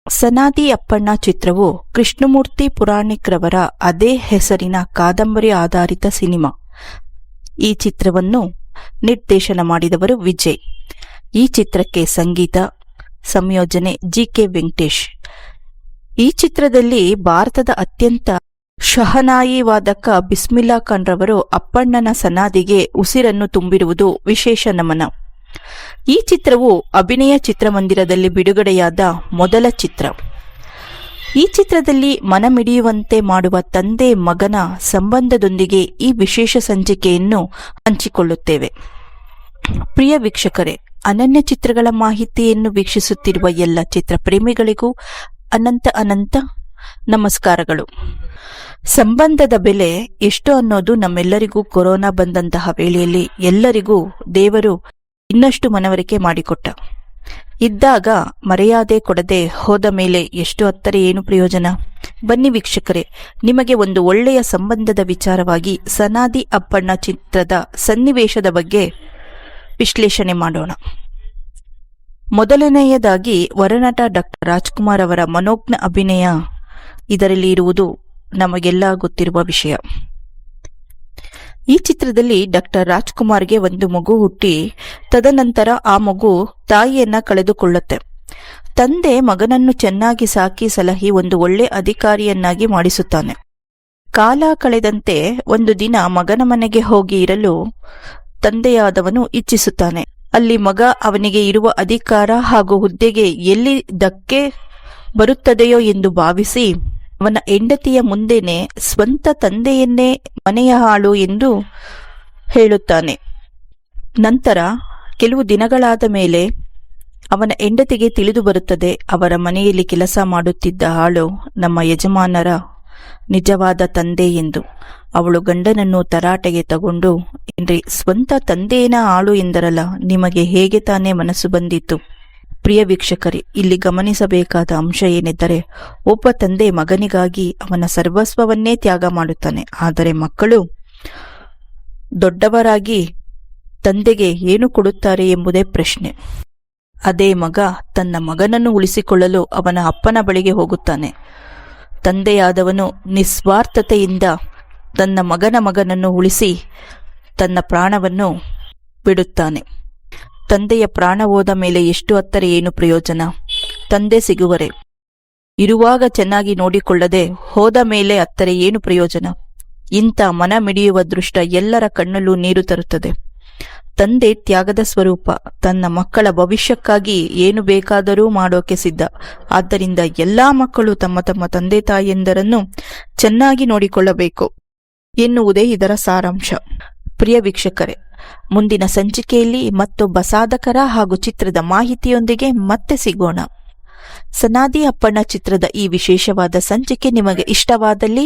ಸನಾದಿ ಅಪ್ಪಣ್ಣ ಚಿತ್ರವು ಕೃಷ್ಣಮೂರ್ತಿ ಪುರಾಣಿಕ್ರವರ ಅದೇ ಹೆಸರಿನ ಕಾದಂಬರಿ ಆಧಾರಿತ ಸಿನಿಮಾ. ಈ ಚಿತ್ರವನ್ನು ನಿರ್ದೇಶನ ಮಾಡಿದವರು ವಿಜಯ್. ಈ ಚಿತ್ರಕ್ಕೆ ಸಂಗೀತ ಸಂಯೋಜನೆ ಜಿ.ಕೆ. ವೆಂಕಟೇಶ್. ಈ ಚಿತ್ರದಲ್ಲಿ ಭಾರತದ ಅತ್ಯಂತ ಶಹನಾಯಿ ವಾದಕ ಬಿಸ್ಮಿಲ್ಲಾ ಖಾನ್ ರವರು ಅಪ್ಪಣ್ಣನ ಸನಾದಿಗೆ ಉಸಿರನ್ನು ತುಂಬಿರುವುದು ವಿಶೇಷ ನಮನ. ಈ ಚಿತ್ರವು ಅಭಿನಯ ಚಿತ್ರಮಂದಿರದಲ್ಲಿ ಬಿಡುಗಡೆಯಾದ ಮೊದಲ ಚಿತ್ರ. ಈ ಚಿತ್ರದಲ್ಲಿ ಮನಮಿಡಿಯುವಂತೆ ಮಾಡುವ ತಂದೆ ಮಗನ ಸಂಬಂಧದೊಂದಿಗೆ ಈ ವಿಶೇಷ ಸಂಚಿಕೆಯನ್ನು ಹಂಚಿಕೊಳ್ಳುತ್ತೇವೆ. ಪ್ರಿಯ ವೀಕ್ಷಕರೇ, ಅನನ್ಯ ಚಿತ್ರಗಳ ಮಾಹಿತಿಯನ್ನು ವೀಕ್ಷಿಸುತ್ತಿರುವ ಎಲ್ಲ ಚಿತ್ರಪ್ರೇಮಿಗಳಿಗೂ ಅನಂತ ನಮಸ್ಕಾರಗಳು. ಸಂಬಂಧದ ಬೆಲೆ ಎಷ್ಟು ಅನ್ನೋದು ನಮ್ಮೆಲ್ಲರಿಗೂ ಕೊರೋನಾ ಬಂದಂತಹ ವೇಳೆಯಲ್ಲಿ ಎಲ್ಲರಿಗೂ ದೇವರು ಇನ್ನಷ್ಟು ಮನವರಿಕೆ ಮಾಡಿಕೊಟ್ಟ. ಇದ್ದಾಗ ಮರ್ಯಾದೆ ಕೊಡದೆ ಹೋದ ಮೇಲೆ ಎಷ್ಟು ಅತ್ತರೆ ಏನು ಪ್ರಯೋಜನ? ಬನ್ನಿ ವೀಕ್ಷಕರೇ, ನಿಮಗೆ ಒಂದು ಒಳ್ಳೆಯ ಸಂಬಂಧದ ವಿಚಾರವಾಗಿ ಸನಾದಿ ಅಪ್ಪಣ್ಣ ಚಿತ್ರದ ಸನ್ನಿವೇಶದ ಬಗ್ಗೆ ವಿಶ್ಲೇಷಣೆ ಮಾಡೋಣ. ಮೊದಲನೆಯದಾಗಿ ವರನಟ ಡಾಕ್ಟರ್ ರಾಜ್ಕುಮಾರ್ ಅವರ ಮನೋಜ್ಞ ಅಭಿನಯ ಇದರಲ್ಲಿ ಇರುವುದು ನಮಗೆಲ್ಲ ಗೊತ್ತಿರುವ ವಿಷಯ. ಈ ಚಿತ್ರದಲ್ಲಿ ಡಾಕ್ಟರ್ ರಾಜ್ಕುಮಾರ್ಗೆ ಒಂದು ಮಗು ಹುಟ್ಟಿ ತದನಂತರ ಆ ಮಗು ತಾಯಿಯನ್ನ ಕಳೆದುಕೊಳ್ಳುತ್ತೆ. ತಂದೆ ಮಗನನ್ನು ಚೆನ್ನಾಗಿ ಸಾಕಿ ಸಲಹಿ ಒಂದು ಒಳ್ಳೆ ಅಧಿಕಾರಿಯನ್ನಾಗಿ ಮಾಡಿಸುತ್ತಾನೆ. ಕಾಲ ಕಳೆದಂತೆ ಒಂದು ದಿನ ಮಗನ ಮನೆಗೆ ಹೋಗಿ ಇರಲು ತಂದೆಯಾದವನು ಇಚ್ಛಿಸುತ್ತಾನೆ. ಅಲ್ಲಿ ಮಗ ಅವನಿಗೆ ಇರುವ ಅಧಿಕಾರ ಹಾಗೂ ಹುದ್ದೆಗೆ ಎಲ್ಲಿ ಧಕ್ಕೆ ಬರುತ್ತದೆಯೋ ಎಂದು ಭಾವಿಸಿ ಅವನ ಹೆಂಡತಿಯ ಮುಂದೆನೆ ಸ್ವಂತ ತಂದೆಯನ್ನೇ ಮನೆಯ ಹಾಳು ಎಂದು ಹೇಳುತ್ತಾನೆ. ನಂತರ ಕೆಲವು ದಿನಗಳಾದ ಮೇಲೆ ಅವನ ಹೆಂಡತಿಗೆ ತಿಳಿದು ಬರುತ್ತದೆ, ಅವರ ಮನೆಯಲ್ಲಿ ಕೆಲಸ ಮಾಡುತ್ತಿದ್ದ ಆಳು ನಮ್ಮ ಯಜಮಾನರ ನಿಜವಾದ ತಂದೆ ಎಂದು. ಅವಳು ಗಂಡನನ್ನು ತರಾಟೆಗೆ ತಗೊಂಡು, ಏನ್ರಿ ಸ್ವಂತ ತಂದೆಯೇನ ಆಳು ಎಂದರಲ್ಲ, ನಿಮಗೆ ಹೇಗೆ ತಾನೇ ಮನಸ್ಸು ಬಂದಿತ್ತು? ಪ್ರಿಯ ವೀಕ್ಷಕರೇ, ಇಲ್ಲಿ ಗಮನಿಸಬೇಕಾದ ಅಂಶ ಏನೆಂದರೆ, ಒಬ್ಬ ತಂದೆ ಮಗನಿಗಾಗಿ ಅವನ ಸರ್ವಸ್ವವನ್ನೇ ತ್ಯಾಗ ಮಾಡುತ್ತಾನೆ. ಆದರೆ ಮಕ್ಕಳು ದೊಡ್ಡವರಾಗಿ ತಂದೆಗೆ ಏನು ಕೊಡುತ್ತಾರೆ ಎಂಬುದೇ ಪ್ರಶ್ನೆ. ಅದೇ ಮಗ ತನ್ನ ಮಗನನ್ನು ಉಳಿಸಿಕೊಳ್ಳಲು ಅವನ ಅಪ್ಪನ ಬಳಿಗೆ ಹೋಗುತ್ತಾನೆ. ತಂದೆಯಾದವನು ನಿಸ್ವಾರ್ಥತೆಯಿಂದ ತನ್ನ ಮಗನನ್ನು ಉಳಿಸಿ ತನ್ನ ಪ್ರಾಣವನ್ನು ಬಿಡುತ್ತಾನೆ. ತಂದೆಯ ಪ್ರಾಣ ಹೋದ ಮೇಲೆ ಎಷ್ಟು ಅತ್ತರೆ ಏನು ಪ್ರಯೋಜನ? ತಂದೆ ಸಿಗುವರೆ, ಇರುವಾಗ ಚೆನ್ನಾಗಿ ನೋಡಿಕೊಳ್ಳದೆ ಹೋದ ಮೇಲೆ ಅತ್ತರೆ ಏನು ಪ್ರಯೋಜನ? ಇಂಥ ಮನ ಮಿಡಿಯುವ ದೃಷ್ಟ ಎಲ್ಲರ ಕಣ್ಣಲ್ಲೂ ನೀರು ತರುತ್ತದೆ. ತಂದೆ ತ್ಯಾಗದ ಸ್ವರೂಪ. ತನ್ನ ಮಕ್ಕಳ ಭವಿಷ್ಯಕ್ಕಾಗಿ ಏನು ಬೇಕಾದರೂ ಮಾಡೋಕೆ ಸಿದ್ಧ. ಆದ್ದರಿಂದ ಎಲ್ಲಾ ಮಕ್ಕಳು ತಮ್ಮ ತಮ್ಮ ತಂದೆ ತಾಯಿಯಂದರನ್ನು ಚೆನ್ನಾಗಿ ನೋಡಿಕೊಳ್ಳಬೇಕು ಎನ್ನುವುದೇ ಇದರ ಸಾರಾಂಶ. ಪ್ರಿಯ ವೀಕ್ಷಕರೇ, ಮುಂದಿನ ಸಂಚಿಕೆಯಲ್ಲಿ ಮತ್ತೊಬ್ಬ ಸಾಧಕರ ಹಾಗೂ ಚಿತ್ರದ ಮಾಹಿತಿಯೊಂದಿಗೆ ಮತ್ತೆ ಸಿಗೋಣ. ಸನಾದಿ ಅಪ್ಪಣ್ಣ ಚಿತ್ರದ ಈ ವಿಶೇಷವಾದ ಸಂಚಿಕೆ ನಿಮಗೆ ಇಷ್ಟವಾದಲ್ಲಿ